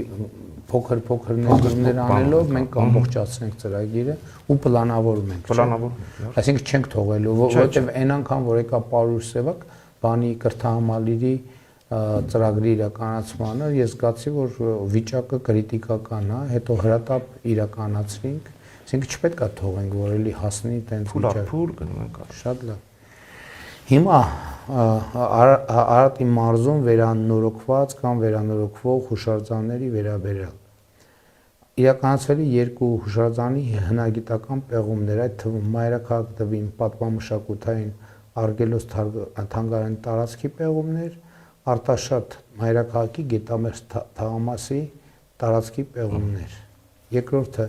փոքր ներդրումներ անելով մենք ամբողջացնենք ծրագիրը ու պլանավորում ենք։ Պլանավորում։ Այսինքն չենք թողելու, որովհետև այն անգամ որ եկա Պարուր Սևակ, բանի կրթահամալիրի ծրագրի իրականացմանը ես զգացի, որ վիճակը կրիտիկական է, հետո հրատապ իրականացրինք, այսինքն չպետք է թողենք, որ էլի հասնի տենց վիճակ։ Փուլ գնում ենք։ Շատ լավ։ Հիմա Արարատի մարզում վերանորոգված կամ վերանորոգվող հուշարձանների վերաբերյալ իրականացվել է երկու հուշարձանի հնագիտական պեղումներ, այդ թվում Մայրաքաղաք տվին պատմամշակութային Արգելոս թանգարանի տարածքի պեղումներ, Արտաշատ Մայրաքաղաքի Գետամերձ թաղամասի տարածքի պեղումներ։ Երկրորդը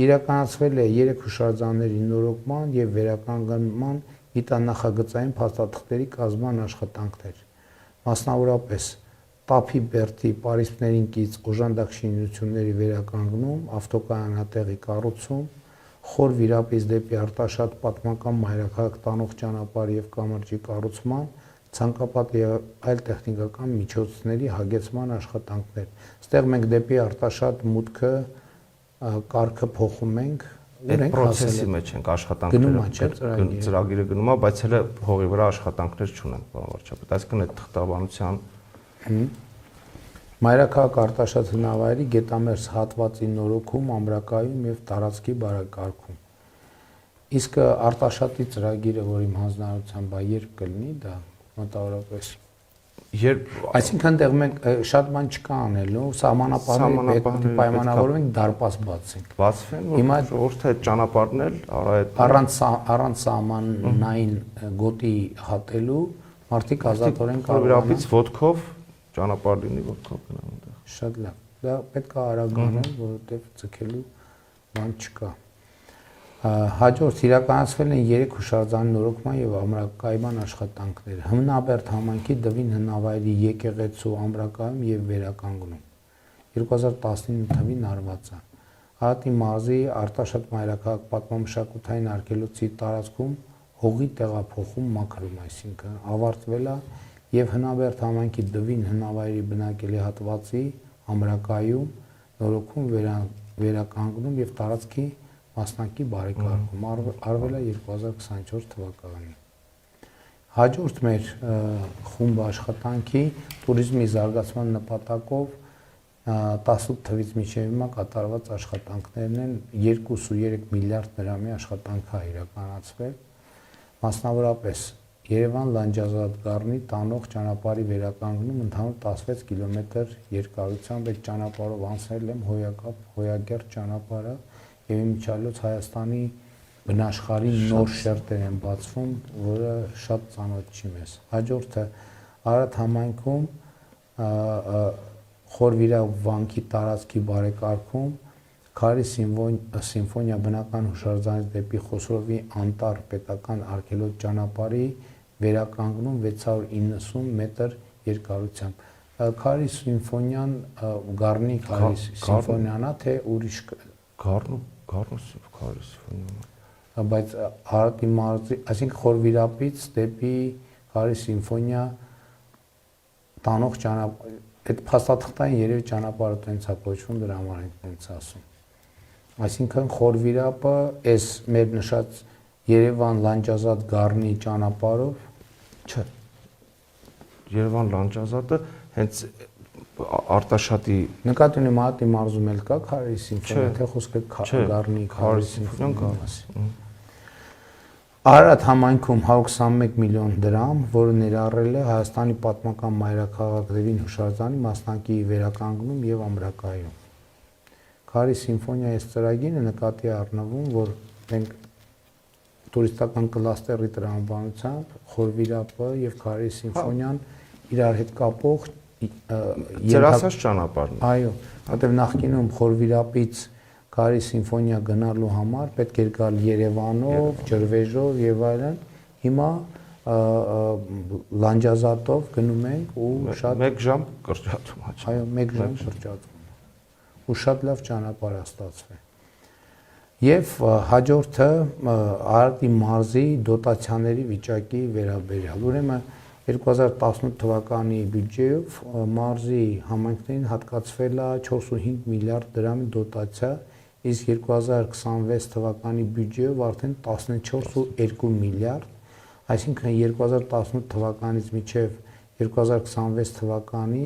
իրականացվել է 3 հուշարձանների նորոգման եւ վերականգնման գիտանախագծային փաստաթղթերի կազմման աշխատանքներ, մասնավորապես Տափի Բերդի Պարիսպներին կից օժանդակ շինությունների վերականգնում, ավտոկայանատեղի կառուցում, Խոր Վիրապից դեպի Արտաշատ պատմական Մայրաքաղաք տանող ճանապարհի եւ կամրջի կառուցման, ցանկապատ եւ այլ տեխնիկական միջոցների հագեցման աշխատանքներ։ Այստեղ մենք դեպի Արտաշատ մուտքը կարգը փոխում ենք, Այդ process-ի մեջ ենք աշխատանքները ծրագիրը գնում է, բայց հələ հողի վրա աշխատանքներ չունենք, պարոն վարչապետ։ Այսինքն այդ թղթաբանության Մայրաքաղաք Արտաշատ հնավայրի Գետամերձ հատվածի նորոգում, ամրակայում եւ տարածքի բարեկարգում։ Իսկ Արտաշատի ծրագիրը, որ իմ հանձնարարությամբ է, երբ կլինի դա մոտավորապես Այսինքն այնտեղ մենք շատ բան չկա անելու, սահմանապահների հետ պայմանավորում ենք դարպաս բացենք։ Բացվեն, հիմա ժողովուրդը այդ ճանապարհն էլ առանց սահմանային գոտի հատելու մարդիկ ազատորեն կարողանան ոտքով ճանապարհ լինի, ոտքով գնան այնտեղ։ Շատ լավ։ Դա պետք է արագ անել, որովհետև ձգելու բան չկա։ Հաջորդ իրականացվել են 3 հուշարձանի նորոգման եւ ամրակայման աշխատանքներ։ Հմնաբերդ համայնքի Դվին հնավայրի եկեղեցու ամրակայում եւ վերականգնում 2019 թվին արված է։ Արարատի մարզի Արտաշատ Մայրաքաղաք պատմամշակութային արգելոցի տարածքում հողի տեղափոխում մաքրում, այսինքն ավարտվել է եւ Հնաբերդ համայնքի Դվին հնավայրի բնակելի հատվածի ամրակայում նորոգում վերականգնում եւ տարածքի մասնակի բարեկարգում արվել է 2024 թվականին։ Հաջորդ մեր խումբ աշխատանքի туриզմի զարգացման նպատակով 18 թվից մինչև հիմա կատարված աշխատանքներն են 2.3 միլիարդ դրամի աշխատանք է իրականացվել։ Մասնավորապես Երևան Լանջազարդգառնի տանող ճանապարհի վերականգնում ընդհանուր 16 կիլոմետր երկարությամբ այդ ճանապարհով անցնել եմ Հոյակապ, Հոյագերտ ճանապարհը եւ իմիջիայլոց Հայաստանի բնաշխարհի նոր շերտեր են բացվում, որը շատ ծանոթ չի մեզ։ Հաջորդը Արարատ համայնքում Խորվիրա վանքի տարածքի բարեկարգում Քարի սիմֆոնիա բնական հուշարձանից դեպի Խոսրովի Անտառ պետական արգելոց ճանապարհի վերականգնում 690 մետր երկարությամբ։ Քարի սիմֆոնիան Գառնի Քարի սիմֆոնիան է, թե ուրիշ Գառնու Քարի սիմֆոնիան։ Բայց Արարատի մարզի, այսինքն Խորվիրապից դեպի Քարի սիմֆոնիա տանող ճանապարհ, այդ փաստաթղթային երևի ճանապարհը տենց է կոչվում, դրա համար ենք տենց ասում։ Այսինքն Խորվիրապը այս մեր նշած Երևան Լանջազարդ Գառնի ճանապարհով չէ։ Երևան Լանջազարդը հենց Արտաշատի նկատի ունեմ Արարատի մարզում էլ կա Քարի սիմֆոնիա, թե խոսքը Գառնի Քարի սիմֆոնիան մասի։ Արարատ համայնքում 121 միլիոն դրամ, որը ներառել է Հայաստանի պատմական մայրաքաղաք Դևին հուշարձանի մասնակի վերականգնում եւ ամրակայում։ Քարի սիմֆոնիայի ծրագիրը նկատի առնվում, որ մենք տուրիստական կլաստերի տրամաբանությամբ Խորվիրապը եւ Քարի սիմֆոնիան իրար հետ կապող Ձեր ասած ճանապարհն է։ Այո, որտեղ նախկինում Խորվիրապից Քարի սիմֆոնիա գնալու համար պետք էր գալ Երևանով, Ջրվեժով եւ այլն։ Հիմա լանջազատով գնում ենք ու շատ 1 ժամ կրճատում է։ Այո, 1 ժամ կրճատում։ Ու շատ լավ ճանապարհ է ստացվել։ Եվ հաջորդը Արարատի մարզի դոտացիաների վիճակի վերաբերյալ։ Ուրեմն 2018 թվականի բյուջեով մարզի համայնքներին հատկացվել է 4.5 միլիարդ դրամի դոտացիա, իսկ 2026 թվականի բյուջեով արդեն 14.2 միլիարդ, այսինքն 2018 թվականից մինչև 2026 թվականի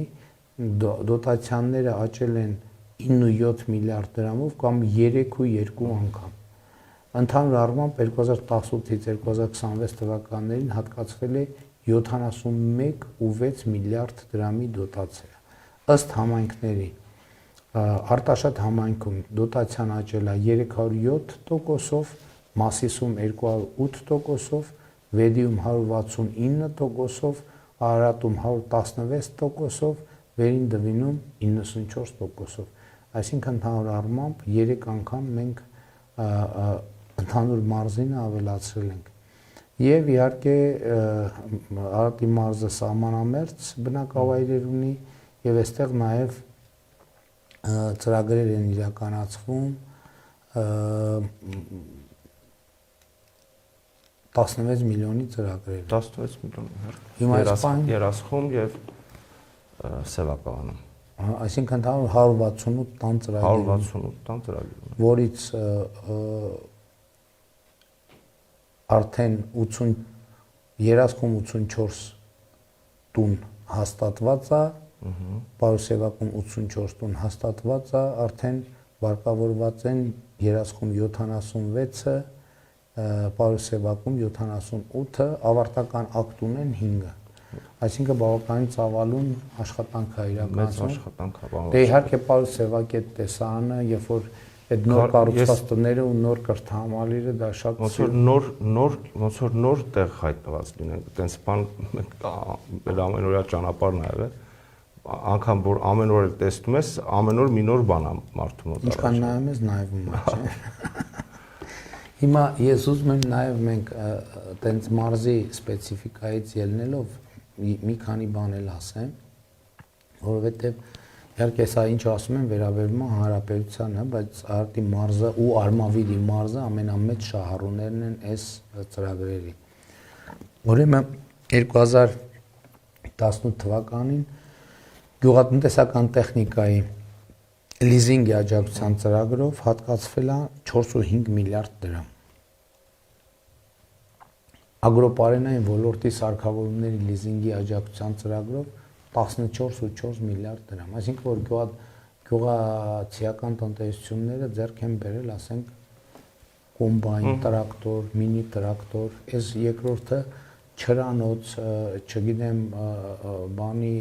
դոտացիաները աճել են 9.7 միլիարդ դրամով կամ 3.2 անգամ։ Ընդհանուր առմամբ 2018-ից 2026 թվականներին հատկացվել է 71.6 միլիարդ դրամի դոտացիա։ Ըստ համայնքների Արտաշատ համայնքում դոտացիան աճել է 307%-ով, Մասիսում 208%-ով, Վեդիում 169%-ով, Արարատում 116%-ով, Վերին Դվինում 94%-ով։ Այսինքն ընդհանուր առմամբ 3 անգամ մենք ընդհանուր մարզինը ավելացրել ենք։ Եվ իհարկե Արարատի մարզը սահմանամերձ բնակավայրեր ունի եւ այստեղ նաեւ ծրագրեր են իրականացվում 16 միլիոնի ծրագրեր 16 միլիոն Հիմա Երասխում եւ Սևակայանում այսինքն 168 տան ծրագիր 168 տան ծրագիր որից արդեն 80 Երասխում 84 տուն հաստատված է Պարուսևակում 84 տուն հաստատված է, արդեն վարկավորված են Երասխում 76-ը, Պարուսևակում 78-ը, ավարտական ակտ ունեն 5-ը։ Այսինքն բավականին ծավալուն աշխատանք է իրականացում։ Մեծ աշխատանք է։ Դե իհարկե Պարուսևակի այդ տեսարանը, երբ որ այդ նոր կառուցված տները ու նոր կրթահամալիրը դա շատ ոնց որ նոր տեղ հայտնված լինեն, այտենց բան մեր ամենօրյա ճանապարհն է, անգամ որ ամեն օր տեսնում ես, ամեն օր մի նոր բան է մարդու մոտ։ Ինչքան նայում ես, նայվում է, չէ՞։ Հիմա ես ուզում եմ նաև մենք այտենց մարզի սպეციფიკայից ելնելով մի քանի բան էլ ասեմ, որովհետև իհարկե սա ինչ ասում եմ վերաբերում է հանրապետությանը, բայց Արարատի մարզը ու Արմավիրի մարզը ամենամեծ շահառուներն են այս ծրագրերի։ Ուրեմն 2018 թվականին գյուղատնտեսական տեխնիկայի լիզինգի աջակցության ծրագրով հատկացվել է 4.5 միլիարդ դրամ։ Ագրոպարենային ոլորտի սարքավորումների լիզինգի աջակցության ծրագրով 14.4 միլիարդ դրամ։ Այսինքն որ գյուղացիական տնտեսությունները ձեռք են բերել, ասենք, կոմբայն, տրակտոր, մինի տրակտոր, այս երկրորդը չրանոց, չգիտեմ, բանի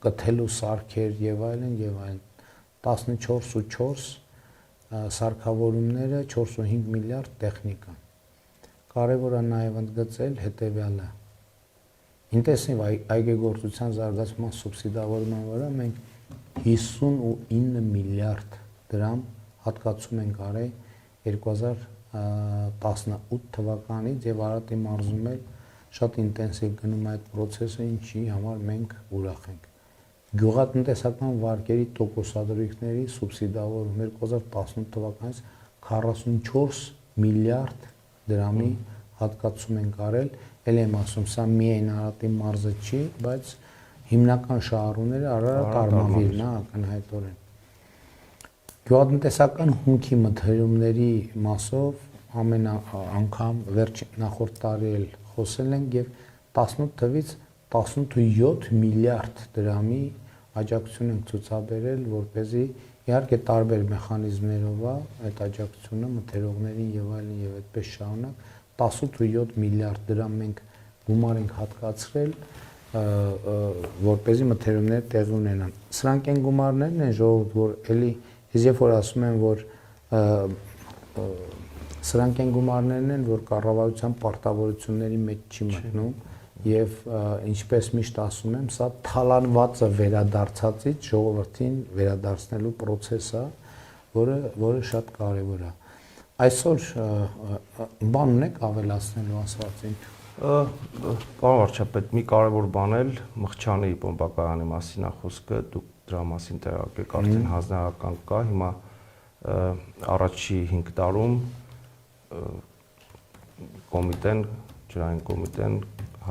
կթելու սարքեր եւ այլն եւ այլն 14.4 սարքավորումները 4.5 միլիարդ տեխնիկա։ Կարևոր է նաեւ ընդգծել հետեւյալը։ Ինտենսիվ այգեգործության զարգացման սուբսիդավորման վրա մենք 59 միլիարդ դրամ հատկացում ենք արել 2018 թվականից եւ Արարատի մարզում էլ շատ ինտենսիվ գնում է այդ process-ը, ինչի համար մենք ուրախ ենք։ Գյուղատնտեսական վարկերի տոկոսադրույքների սուբսիդավորում 2018 թվականից 44 միլիարդ դրամի հատկացում ենք արել, ել եմ ասում, սա միայն Արարատի մարզը չի, բայց հիմնական շահառուները Արարատ Արմավիրն է ակնհայտորեն։ Գյուղատնտեսական հումքի մթերումների մասով ամեն անգամ նախորդ տարի էլ խոսել ենք եւ 18 թվից 18.7 միլիարդ դրամի աջակցություն ենք ցուցաբերել, որպեսզի իհարկե տարբեր մեխանիզմներով է այդ աջակցությունը մթերողներին եւ այլն եւ այդպես շարունակ 18.7 միլիարդ դրամ մենք գումար ենք հատկացրել, որպեսզի մթերումները տեղի ունենան։ Սրանք են գումարներն են ժողովուրդ, որ էլի Ես երբ որ ասում եմ, որ սրանք են գումարներն են, որ կառավարության պարտավորությունների մեջ չի մտնում եւ ինչպես միշտ ասում եմ, սա թալանվածը վերադարձածից ժողովրդին վերադարձնելու process է, որը շատ կարեւոր է։ Այսօր բան ունեք ավելացնելու ասվածին։ Պարոն վարչապետ, մի կարևոր բան էլ Մղչյանի բոմբակայանի մասին է խոսքը, դուք դրա մասին տեղյակ եք, արդեն հանձնարարական կա, հիմա առաջի 5 տարում կոմիտեն, ջրային կոմիտեն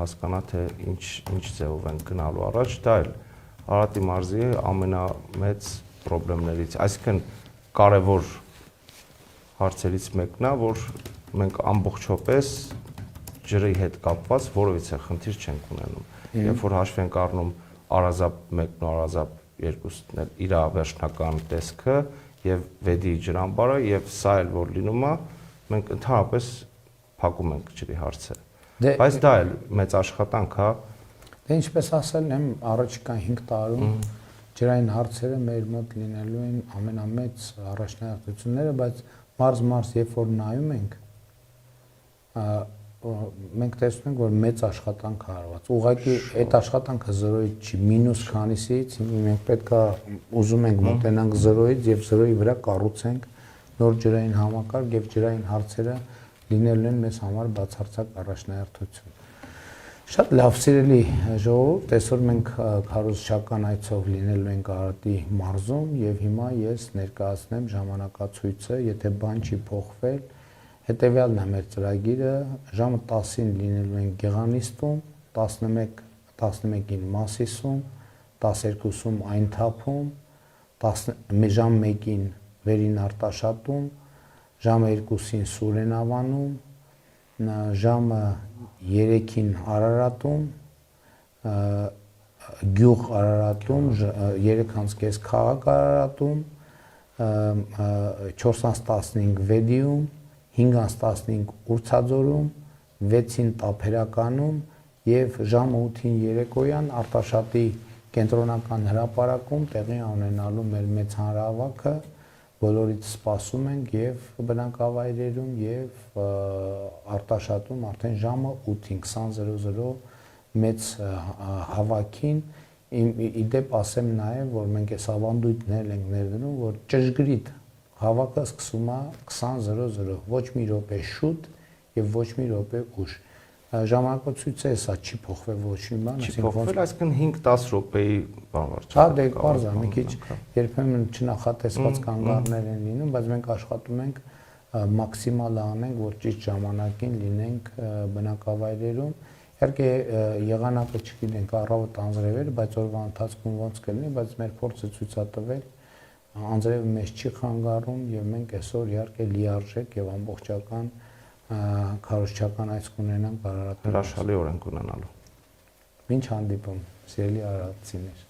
հասկանա թե ինչ ձևով են գնալու առաջ, դա էլ Արարատի մարզի ամենամեծ խնդիրներից, այսինքն կարևոր հարցերից մեկն է, որ մենք ամբողջապես ջրի հետ կապված որևիցե խնդիր չենք ունենում։ Երբ որ հաշվի ենք առնում Արազապ 1-ն ու Արազապ 2-ն իր վերջնական տեսքը եւ Վեդի ջրամբարը եւ սա էլ որ լինում է, մենք ընդհանրապես փակում ենք ջրի հարցը։ Բայց դա էլ մեծ աշխատանք է։ Դե ինչպես ասել եմ, առաջիկա 5 տարում ջրային հարցերը մեր մոտ լինելու են ամենամեծ առաջնահերթությունները, բայց մարզ երբ որ նայում ենք, մենք տեսնում ենք, որ մեծ աշխատանք է արված։ Ուղղակի այդ աշխատանքը 0-ից չի, մինուս քանիսից մենք պետք է ուզում ենք մոտենանք 0-ից եւ 0-ի վրա կառուցենք նոր ջրային համակարգ եւ ջրային հարցերը լինելու են մեզ համար բացարձակ առաջնահերթություն։ Շատ լավ սիրելի ժողովուրդ, այսօր մենք քարոզչական այցով լինելու ենք Արարատի մարզում եւ հիմա ես ներկայացնեմ ժամանակացույցը, եթե բան չի փոխվել, հետեւյալն է մեր ծրագիրը, ժամը 10-ին լինելու ենք Գեղանիստում, 11-ին Մասիսում, 12-ում Այնթափում, ժամ 1-ին Վերին Արտաշատում, ժամը 2-ին Սուրենավանում, ժամը 3-ին Արարատում, գյուղ Արարատում, 3:30 քաղաք Արարատում, 4:15 Վեդիում, 5:15 Ուրցաձորում, 6-ին Տափերականում եւ ժամը 8-ին երեկոյան Արտաշատի կենտրոնական հրապարակում տեղի ունենալու մեր մեծ հանրահավաքը, բոլորից սպասում ենք եւ բնակավայրերում եւ Արտաշատում արդեն ժամը 8-ին 20:00 մեծ հավաքին իդեպ ասեմ նաեւ, որ մենք այս ավանդույթներն ենք ներդնում, որ ճշգրիտ հավաքը սկսում է 20:00, ոչ մի րոպե շուտ եւ ոչ մի րոպե ուշ։ Ժամանակացույցը հեսա չի փոխվել ոչ մի բան, չի փոխվել, այսինքն 5-10 րոպեի բան վարչապետ։ Հա, դե բարձ է, մի քիչ երբեմն չնախատեսված կանգառներ են լինում, բայց մենք աշխատում ենք մաքսիմալը անենք, որ ճիշտ ժամանակին լինենք բնակավայրերում։ Իհարկե եղանակը չգիտենք առավոտ անձրևեր, բայց օրվա ընթացքում ոնց կլինի, բայց մեր փորձը ցույց է տվել անձրևը մեզ չի խանգարում եւ մենք այսօր իհարկե լիարժեք եւ ամբողջական քարոզչական այց կունենանք Արարատի։ Հրաշալի օրենք ունենալու։ Մինչ հանդիպում, սիրելի արարատցիներ։